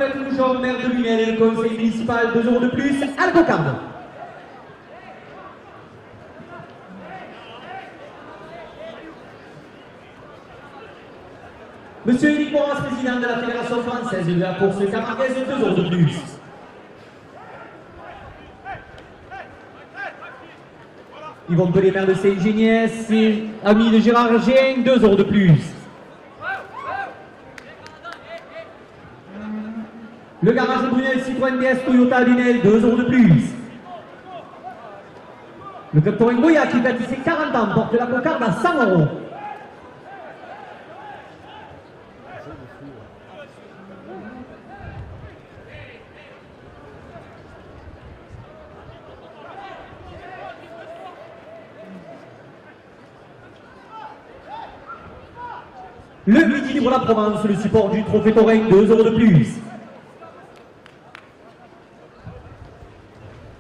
Colette Mouchon, maire de Lunel, et le conseil municipal, 2 € de plus à la cocarde. Monsieur Éric Moras, président de la Fédération française de la course camarguaise, 2 € de plus. Yvonne Pelé, maire de Saint-Géniès, et ami de Gérard Gien, 2 € de plus. Le garage Brunel Citroën DS Toyota Lunel, 2 € de plus. Le club Touring Goya qui fête ses 40 ans porte la cocarde à 100 €. Le Midi Libre La Provence, le support du trophée Touring, 2 € de plus.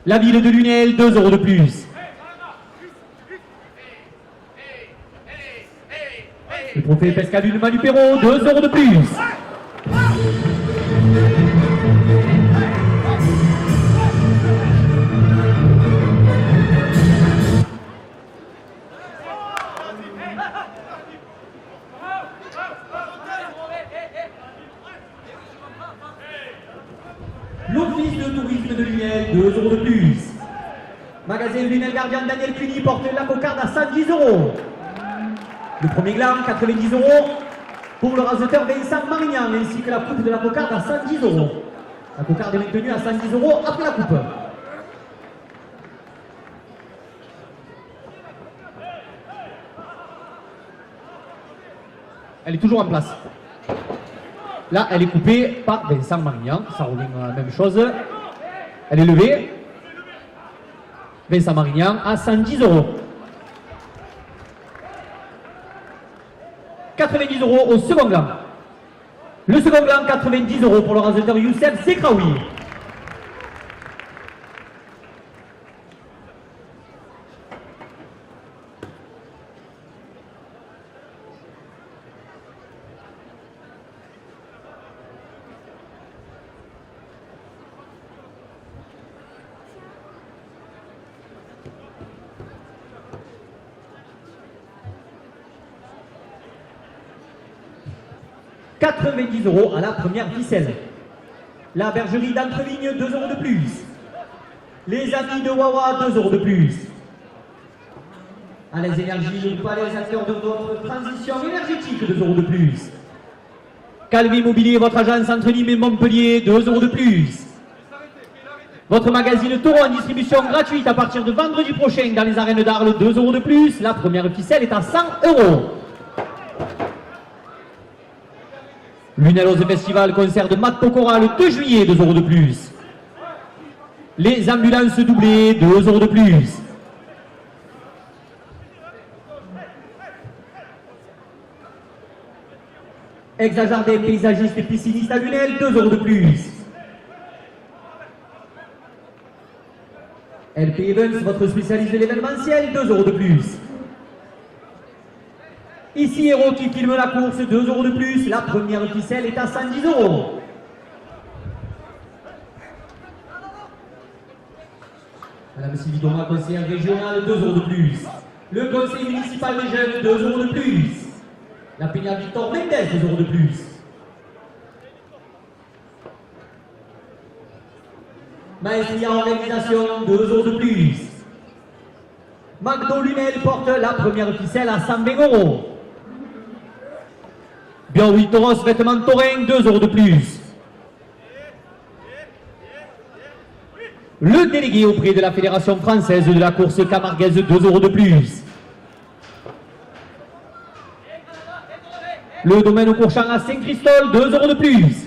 La ville de Lunel, 2 € de plus. Le trophée Pescalune Manu Perrault, 2 € de plus. L'office de tourisme de Lunel, 2 € de plus. Magasin Lunel Gardien Daniel Cuny porte la cocarde à 110 €. Le premier glam, 90 € pour le raseteur Vincent Marignan, ainsi que la coupe de la cocarde à 110 €. La cocarde est maintenue à 110 € après la coupe. Elle est toujours en place. Là, elle est coupée par Vincent Marignan, ça revient à la même chose. Elle est levée. Vincent Marignan à 110 €. 90 € au second gland. Le second gland, 90 € pour le raseteur Youssef Zekraoui. « 90 € à la première ficelle. La bergerie d'Entrevigne, 2 € de plus. Les amis de Wawa, 2 € de plus. À les énergies, le palais acteurs de votre transition énergétique, 2 € de plus. Calvi Immobilier, votre agence entre Nîmes et Montpellier, 2 € de plus. Votre magazine Taureau en distribution gratuite à partir de vendredi prochain dans les arènes d'Arles, 2 € de plus. La première ficelle est à 100 €. Lunel Rose Festival, concert de Matt Pokora le 2 juillet, 2 € de plus. Les ambulances doublées, 2 € de plus. Exajardin paysagiste et pisciniste à Lunel, 2 € de plus. LP Events, votre spécialiste de l'événementiel, 2 € de plus. Ici Héros qui filme la course, 2 € de plus. La première ficelle est à 110 €. Madame Sylvie Thomas, conseillère régionale, 2 € de plus. Le conseil municipal des jeunes, 2 € de plus. La Peña Victor Mendes, 2 € de plus. Maestria Organisation, 2 € de plus. McDo Lunel porte la première ficelle à 120 €. Bienvenue Toros, vêtements Taurin, 2 € de plus. Le délégué auprès de la Fédération française de la course camarguaise, 2 € de plus. Le domaine Courchamp à Saint-Christol, 2 € de plus.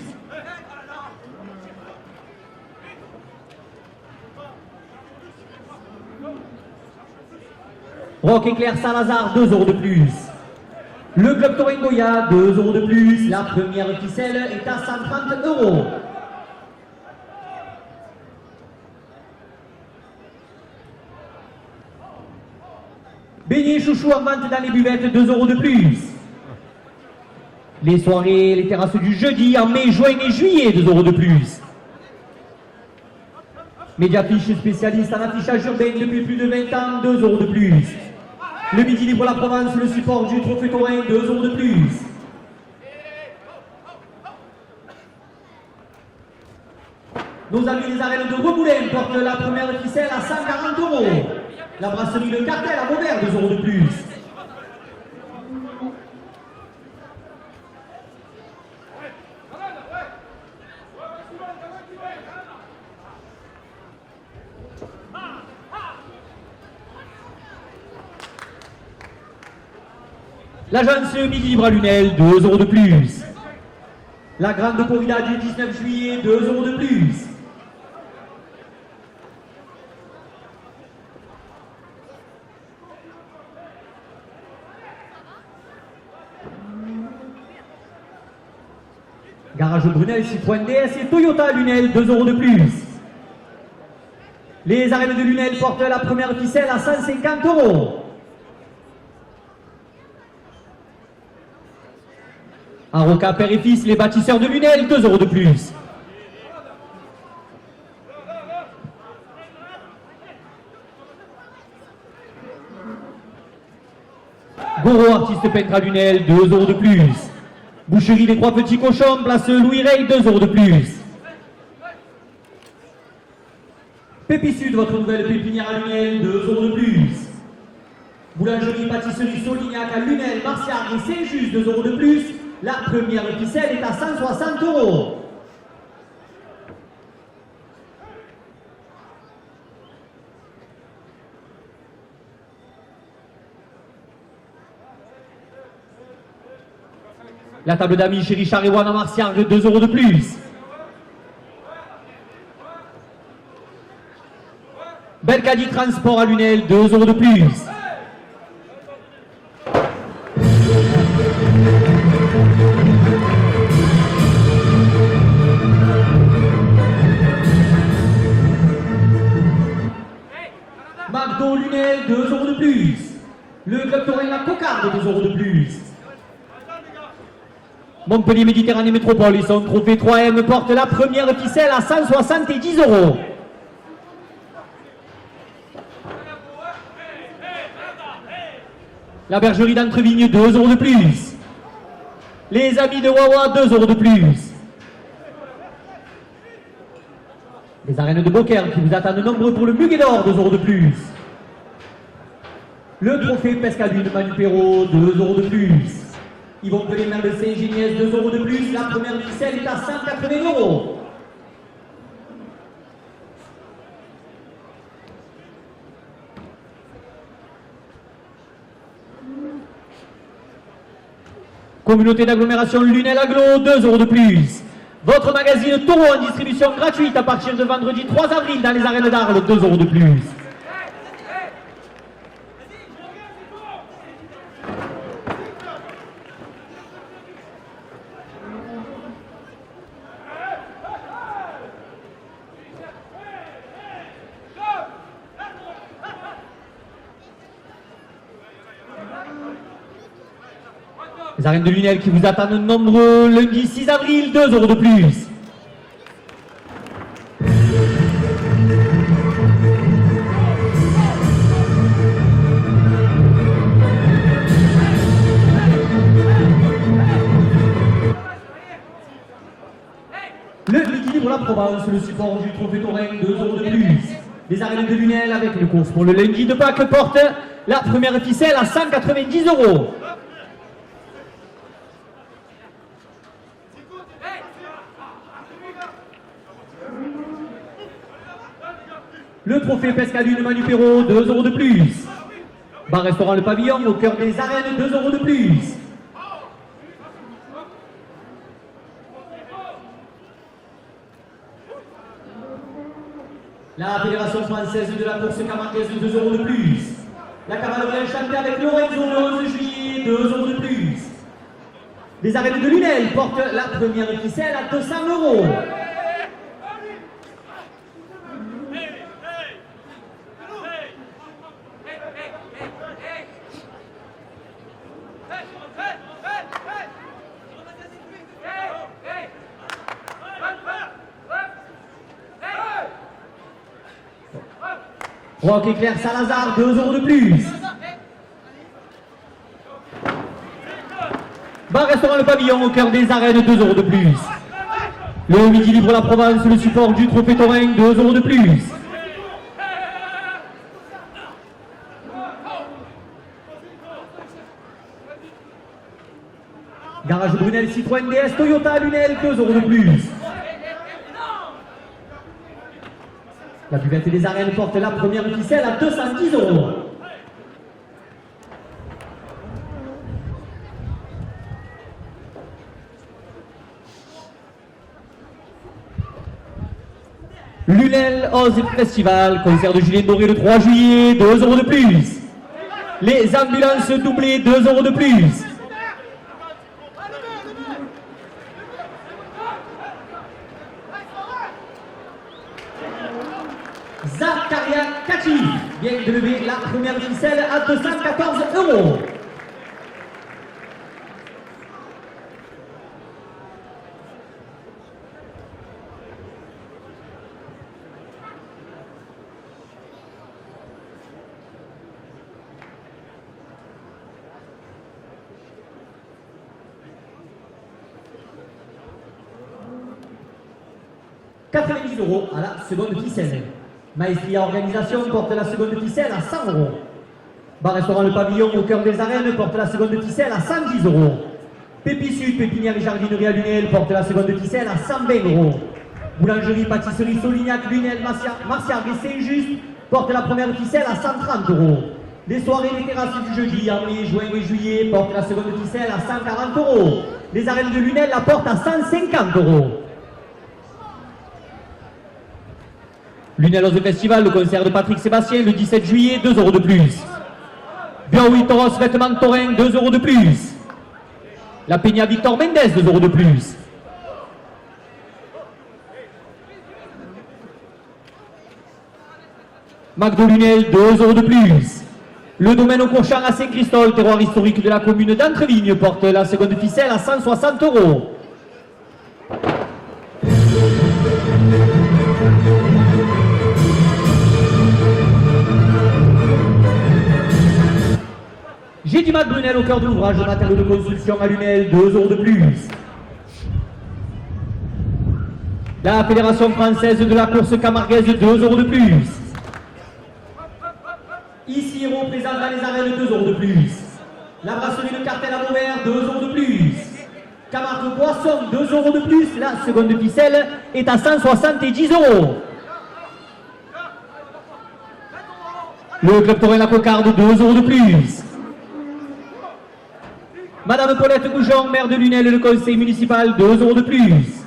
Rock Éclair Saint-Lazare, 2 € de plus. Le club Touring Goya, 2 € de plus. La première ficelle est à 130 €. Beignet chouchou en vente dans les buvettes, 2 € de plus. Les soirées, les terrasses du jeudi en mai, juin et juillet, 2 € de plus. Mediafiche spécialiste en affichage urbain depuis plus de 20 ans, 2 € de plus. Le Midi Libre La Provence, le support du Trophée Taurin, 2 € de plus. Nos amis les arènes de Reboulin portent la première ficelle à 140 €. La brasserie Le Cartel à Vauvert, 2 € de plus. L'agence Midi Libre à Lunel, 2 € de plus. La grande corrida du 19 juillet, 2 € de plus. Garage Brunel, Citroën DS et Toyota Lunel, 2 € de plus. Les arènes de Lunel portent la première ficelle à 150 €. Aroca, père et fils, les bâtisseurs de Lunel, 2 € de plus. Goro, artiste peintre à Lunel, 2 € de plus. Boucherie des 3 petits cochons, place Louis Rey, 2 € de plus. Pépi Sud, votre nouvelle pépinière à Lunel, 2 € de plus. Boulangerie, pâtisserie Solignac à Lunel, Marciac et Saint-Just, 2 € de plus. La première ficelle est à 160 €. La table d'amis chez Richard et Juan à Marciac, 2 € de plus. Belcadi Transport à Lunel, 2 € de plus. McDo Lunel, 2 € de plus. Le club taurin La Cocarde, 2 € de plus. Montpellier Méditerranée Métropole et son trophée 3M porte la première ficelle à 170 €. La bergerie d'Entrevigne, 2 € de plus. Les amis de Wawa, 2 € de plus. Les arènes de Beaucaire qui vous attendent nombreux pour le Muguet d'Or, 2 € de plus. Le trophée Pescadune Manu Perrault, 2 € de plus. Yvon Pellemin de Saint-Géniès, 2 € de plus. La première ficelle est à 180 €. Communauté d'agglomération Lunel Aglo, 2 € de plus. Votre magazine Taureau en distribution gratuite à partir de vendredi 3 avril dans les arènes d'Arles, 2 € de plus. Les arènes de Lunel qui vous attendent nombreux lundi 6 avril, 2 € de plus. Le Midi Libre La Provence, le support du Trophée Taurin, 2 € de plus. Les arènes de Lunel avec les courses pour le lundi de Pâques portent la première ficelle à 190 €. Le trophée Pescadune Manu Perrault, 2 € de plus. Bar restaurant Le Pavillon au cœur des arènes, 2 € de plus. La Fédération française de la course camarguaise, 2 € de plus. La cavalerie enchantée avec Lorenzo, le 11 juillet, 2 € de plus. Les arènes de Lunel portent la première ficelle à 200 €. Roque Éclair Salazar, 2 € de plus. Bar Restaurant Le Pavillon au cœur des arènes, 2 € de plus. Le Midi Libre La Provence, le support du Trophée Taurin, 2 € de plus. Garage Brunel Citroën DS Toyota Lunel, 2 € de plus. La buvette des arènes porte la première ficelle à 210 €. Lunel Oz Festival, concert de Julien Doré le 3 juillet, 2 € de plus. Les ambulances doublées, 2 € de plus. Zakaria Kachi vient de lever la première ficelle à 214 €. « 90 € à la seconde ficelle. Maestria Organisation porte la seconde ficelle à 100 €. Bar Restaurant Le Pavillon au cœur des arènes porte la seconde ficelle à 110 €. Pépi Sud, Pépinière et Jardinerie à Lunel porte la seconde ficelle à 120 €. Boulangerie, Pâtisserie Solignac, Lunel, Martial et Saint-Just porte la première ficelle à 130 €. Les soirées et les terrasses du jeudi en mai, juin et juillet portent la seconde ficelle à 140 €. Les arènes de Lunel la portent à 150 €. Lunel Oz Festival, le concert de Patrick Sébastien le 17 juillet, 2 € de plus. Bienoui Toros Vêtements Taurin, 2 € de plus. La Peña Victor Mendez, 2 € de plus. McDo Lunel, 2 € de plus. Le domaine au Courchamp à Saint-Christol, terroir historique de la commune d'Entrevignes, porte la seconde ficelle à 160 €. J'ai du Mac Brunel au cœur de l'ouvrage de matériaux de construction à Lunel, 2 € de plus. La Fédération française de la course camarguaise, 2 € de plus. Ici Héros présente dans les arènes, 2 € de plus. La brasserie de Cartel à Vauvert, 2 € de plus. Camargue Boisson, 2 € de plus. La seconde ficelle est à 170 €. Le Club Taurin La Cocarde, 2 € de plus. Madame Paulette Goujon, maire de Lunel, le conseil municipal, 2 € de plus.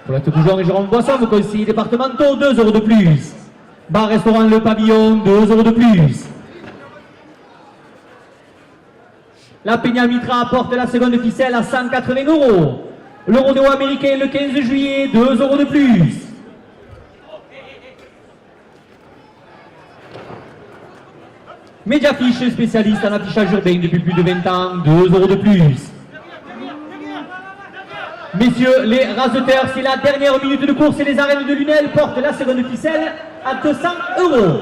Paulette Goujon et Jérôme Boisson, vos conseillers départementaux, 2 € de plus. Bar Restaurant Le Pavillon, 2 € de plus. La Peña Mitra apporte la seconde ficelle à 180 €. Le rodéo américain le 15 juillet, 2 € de plus. Mediafiche, spécialiste en affichage urbain depuis plus de 20 ans, 2 € de plus. Messieurs les raseteurs, c'est la dernière minute de course et les arènes de Lunel portent la seconde ficelle à 200 €.